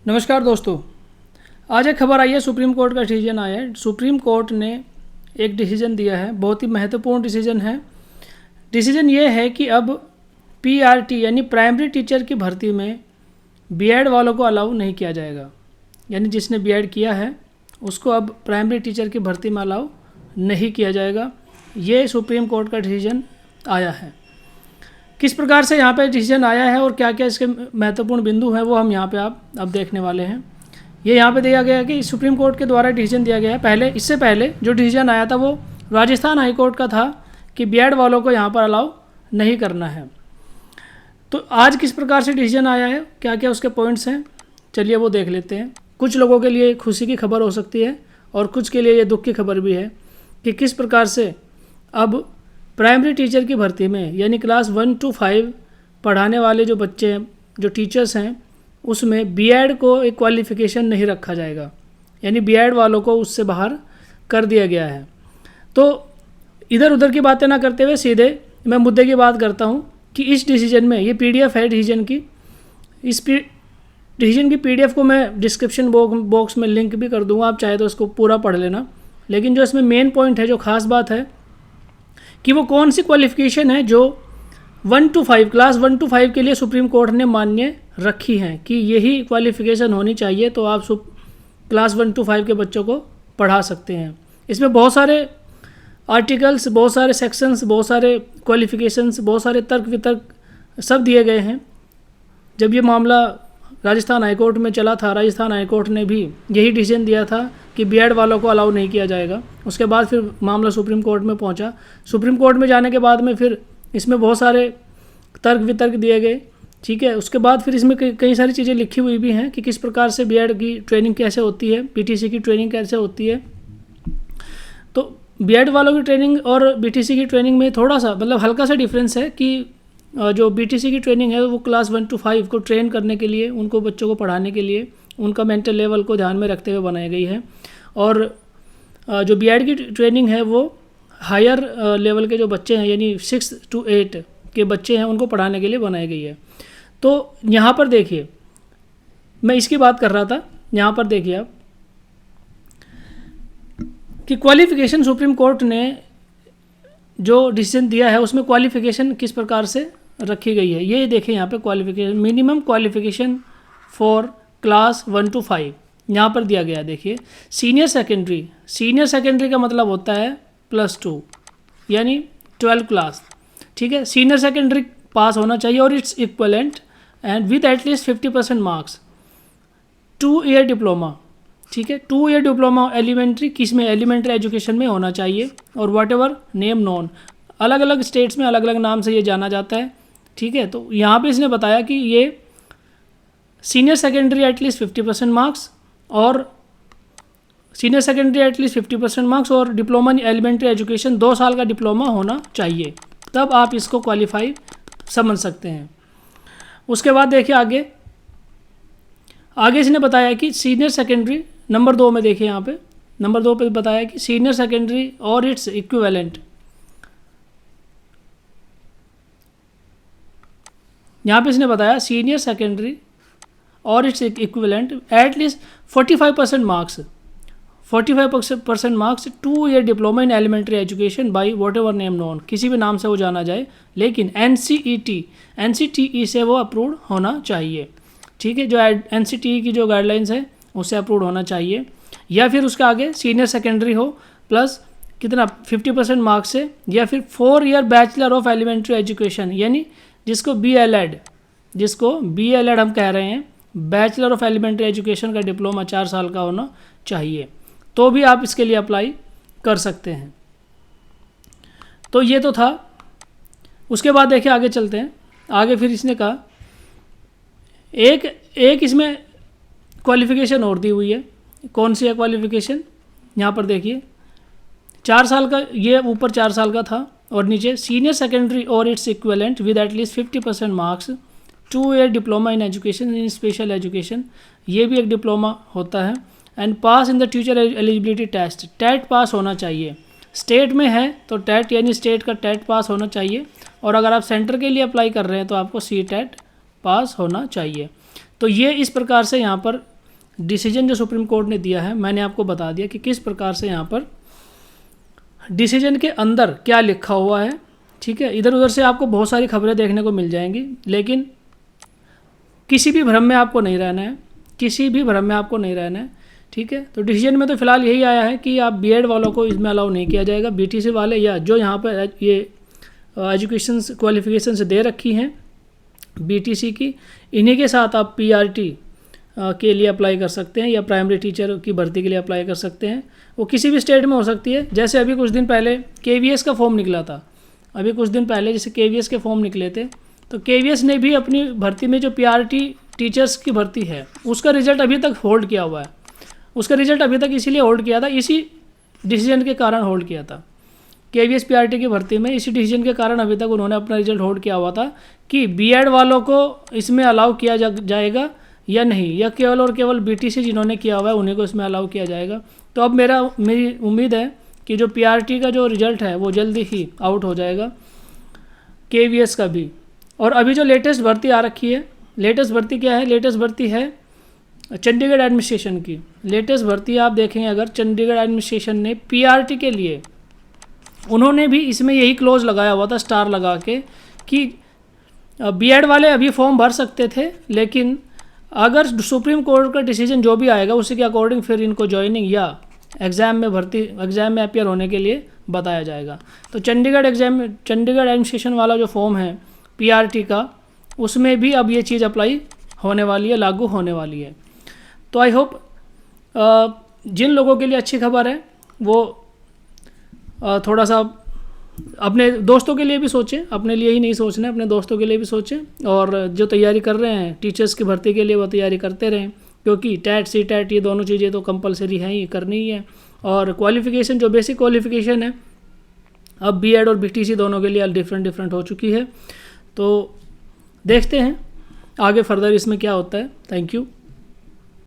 नमस्कार दोस्तों, आज एक खबर आई है। सुप्रीम कोर्ट का डिसीजन आया है। सुप्रीम कोर्ट ने एक डिसीजन दिया है, बहुत ही महत्वपूर्ण डिसीजन है। डिसीजन ये है कि अब पीआरटी यानी प्राइमरी टीचर की भर्ती में बीएड वालों को अलाउ नहीं किया जाएगा। यानी जिसने बीएड किया है उसको अब प्राइमरी टीचर की भर्ती में अलाउ नहीं किया जाएगा। ये सुप्रीम कोर्ट का डिसीजन आया है। किस प्रकार से यहाँ पे डिसीजन आया है और क्या क्या इसके महत्वपूर्ण बिंदु हैं वो हम यहाँ पे आप अब देखने वाले हैं। ये यहाँ पे दिया गया है कि सुप्रीम कोर्ट के द्वारा डिसीजन दिया गया है। इससे पहले जो डिसीजन आया था वो राजस्थान हाई कोर्ट का था कि बीएड वालों को यहाँ पर अलाउ नहीं करना है। तो आज किस प्रकार से डिसीजन आया है, क्या क्या उसके पॉइंट्स हैं, चलिए वो देख लेते हैं। कुछ लोगों के लिए खुशी की खबर हो सकती है और कुछ के लिए ये दुख की खबर भी है कि किस प्रकार से अब प्राइमरी टीचर की भर्ती में यानी क्लास 1 to 5 पढ़ाने वाले जो बच्चे हैं, जो टीचर्स हैं, उसमें बीएड को एक क्वालिफ़िकेशन नहीं रखा जाएगा। यानी बीएड वालों को उससे बाहर कर दिया गया है। तो इधर उधर की बातें ना करते हुए सीधे मैं मुद्दे की बात करता हूँ कि इस डिसीजन में, ये पीडीएफ है डिसीजन की, इस डिसीजन की पीडीएफ को मैं डिस्क्रिप्शन बॉक्स में लिंक भी कर दूँगा, आप चाहे तो उसको पूरा पढ़ लेना। लेकिन जो इसमें मेन पॉइंट है, जो ख़ास बात है कि वो कौन सी क्वालिफ़िकेशन है जो 1 to 5 क्लास 1 to 5 के लिए सुप्रीम कोर्ट ने मान्य रखी हैं कि यही क्वालिफ़िकेशन होनी चाहिए तो आप क्लास 1 to 5 के बच्चों को पढ़ा सकते हैं। इसमें बहुत सारे आर्टिकल्स, बहुत सारे सेक्शंस, बहुत सारे क्वालिफ़िकेशंस, बहुत सारे तर्क वितर्क सब दिए गए हैं। जब ये मामला राजस्थान हाईकोर्ट में चला था, राजस्थान हाईकोर्ट ने भी यही डिसीजन दिया था कि बीएड वालों को अलाउ नहीं किया जाएगा। उसके बाद फिर मामला सुप्रीम कोर्ट में पहुंचा। सुप्रीम कोर्ट में जाने के बाद में फिर इसमें बहुत सारे तर्क वितर्क दिए गए, ठीक है। उसके बाद फिर इसमें कई सारी चीज़ें लिखी हुई भी हैं कि किस प्रकार से बीएड की ट्रेनिंग कैसे होती है, बीटीसी की ट्रेनिंग कैसे होती है। तो बीएड वालों की ट्रेनिंग और बीटीसी की ट्रेनिंग में थोड़ा सा मतलब हल्का सा डिफरेंस है कि जो बीटीसी की ट्रेनिंग है वो क्लास 1 to 5 को ट्रेन करने के लिए, उनको बच्चों को पढ़ाने के लिए उनका मेंटल लेवल को ध्यान में रखते हुए बनाई गई है। और जो बीएड की ट्रेनिंग है वो हायर लेवल के जो बच्चे हैं यानी 6 to 8 के बच्चे हैं उनको पढ़ाने के लिए बनाई गई है। तो यहाँ पर देखिए, मैं इसकी बात कर रहा था। यहाँ पर देखिए आप कि क्वालिफ़िकेशन सुप्रीम कोर्ट ने जो डिसीजन दिया है उसमें क्वालिफ़िकेशन किस प्रकार से रखी गई है। ये देखिए यहाँ पे qualification, minimum qualification for class 1 to 5 यहाँ पर दिया गया है। देखिए सीनियर सेकेंडरी का मतलब होता है +2 यानी 12 क्लास, ठीक है। सीनियर सेकेंडरी पास होना चाहिए और it's equivalent and with at least 50% marks. 2 year diploma, ठीक है। 2 ईयर डिप्लोमा एलिमेंट्री किस में, एलिमेंट्री एजुकेशन में होना चाहिए। और वॉट एवर नेम नॉन, अलग अलग स्टेट्स में अलग अलग नाम से ये जाना जाता है, ठीक है। तो यहाँ पे इसने बताया कि ये सीनियर सेकेंडरी एटलीस्ट 50% मार्क्स और सीनियर सेकेंडरी एटलीस्ट 50% मार्क्स और डिप्लोमा इन एलिमेंट्री एजुकेशन 2 साल का डिप्लोमा होना चाहिए, तब आप इसको क्वालिफाई समझ सकते हैं। उसके बाद देखिए आगे इसने बताया कि सीनियर सेकेंडरी नंबर 2 में, देखिए यहाँ पे नंबर 2 पे बताया कि सीनियर सेकेंडरी और इट्स इक्विवेलेंट, यहाँ पे इसने बताया सीनियर सेकेंडरी और its equivalent at least 45% marks 2 year diploma in elementary education by whatever name known, किसी भी नाम से वो जाना जाए, लेकिन NCTE से वो अप्रूव्ड होना चाहिए, ठीक है। जो NCTE की जो गाइडलाइंस है उससे अप्रूव्ड होना चाहिए। या फिर उसके आगे सीनियर सेकेंडरी हो प्लस कितना 50% मार्क्स से, या फिर 4 year bachelor of elementary education यानी जिसको BLED हम कह रहे हैं, बैचलर ऑफ एलिमेंट्री एजुकेशन का डिप्लोमा 4 साल का होना चाहिए, तो भी आप इसके लिए अप्लाई कर सकते हैं। तो ये तो था। उसके बाद देखिए आगे चलते हैं। आगे फिर इसने कहा एक इसमें क्वालिफ़िकेशन और दी हुई है। कौन सी है क्वालिफ़िकेशन, यहाँ पर देखिए 4 साल का, ये ऊपर 4 साल का था और नीचे सीनियर सेकेंडरी और its equivalent with at least 50% marks 2 year diploma in education in special education, ये भी एक डिप्लोमा होता है। And pass in the teacher eligibility test, TET pass होना चाहिए। स्टेट में है तो टेट यानी स्टेट का टेट पास होना चाहिए, और अगर आप सेंटर के लिए अप्लाई कर रहे हैं तो आपको CTET पास होना चाहिए। तो ये इस प्रकार से यहाँ पर डिसीजन जो सुप्रीम कोर्ट ने दिया है, मैंने आपको बता दिया कि किस प्रकार से यहाँ पर डिसीजन के अंदर क्या लिखा हुआ है। ठीक है, इधर उधर से आपको बहुत सारी खबरें देखने को मिल जाएंगी, लेकिन किसी भी भ्रम में आपको नहीं रहना है, किसी भी भ्रम में आपको नहीं रहना है। ठीक है, तो डिसीजन में तो फिलहाल यही आया है कि आप बीएड वालों को इसमें अलाउ नहीं किया जाएगा। बीटीसी वाले या जो यहाँ पर ये एजुकेशन क्वालिफिकेशन से दे रखी हैं बीटीसी की, इन्हीं के साथ आप पीआरटी के लिए अप्लाई कर सकते हैं या प्राइमरी टीचर की भर्ती के लिए अप्लाई कर सकते हैं। वो किसी भी स्टेट में हो सकती है। जैसे अभी कुछ दिन पहले केवीएस का फॉर्म निकला था, अभी कुछ दिन पहले जैसे केवीएस के फॉर्म निकले थे, तो केवीएस ने भी अपनी भर्ती में जो पीआरटी टीचर्स की भर्ती है उसका रिजल्ट अभी तक होल्ड किया हुआ है। उसका रिजल्ट अभी तक इसीलिए होल्ड किया था, इसी डिसीजन के कारण होल्ड किया था। केवीएस पीआरटी की भर्ती में इसी डिसीजन के कारण अभी तक उन्होंने अपना रिजल्ट होल्ड किया हुआ था कि बीएड वालों को इसमें अलाउ किया जाएगा या नहीं, या केवल और केवल बीटीसी जिन्होंने किया हुआ है उन्हीं को इसमें अलाउ किया जाएगा। तो अब मेरी उम्मीद है कि जो पीआरटी का जो रिजल्ट है वो जल्दी ही आउट हो जाएगा, केवीएस का भी। और अभी जो लेटेस्ट भर्ती आ रखी है, लेटेस्ट भर्ती क्या है? लेटेस्ट भर्ती है चंडीगढ़ एडमिनिस्ट्रेशन की। लेटेस्ट भर्ती आप देखेंगे अगर, चंडीगढ़ एडमिनिस्ट्रेशन ने पीआरटी के लिए उन्होंने भी इसमें यही क्लोज लगाया हुआ था स्टार लगा के कि बीएड वाले अभी फॉर्म भर सकते थे, लेकिन अगर सुप्रीम कोर्ट का डिसीजन जो भी आएगा उसी के अकॉर्डिंग फिर इनको ज्वाइनिंग या एग्ज़ाम में अपीयर होने के लिए बताया जाएगा। तो चंडीगढ़ एडमिनिस्ट्रेशन वाला जो फॉर्म है पीआरटी का, उसमें भी अब ये चीज़ अप्लाई होने वाली है, लागू होने वाली है। तो आई होप जिन लोगों के लिए अच्छी खबर है वो थोड़ा सा अपने दोस्तों के लिए भी सोचें, अपने लिए ही नहीं सोचना है, अपने दोस्तों के लिए भी सोचें। और जो तैयारी कर रहे हैं टीचर्स की भर्ती के लिए वो तैयारी करते रहें, क्योंकि टैट सी टैट ये दोनों चीज़ें तो कंपलसरी हैं ही, करनी ही है। और क्वालिफ़िकेशन जो बेसिक क्वालिफ़िकेशन है अब बीएड और बीटीसी दोनों के लिए डिफरेंट हो चुकी है। तो देखते हैं आगे फर्दर इसमें क्या होता है। Thank you.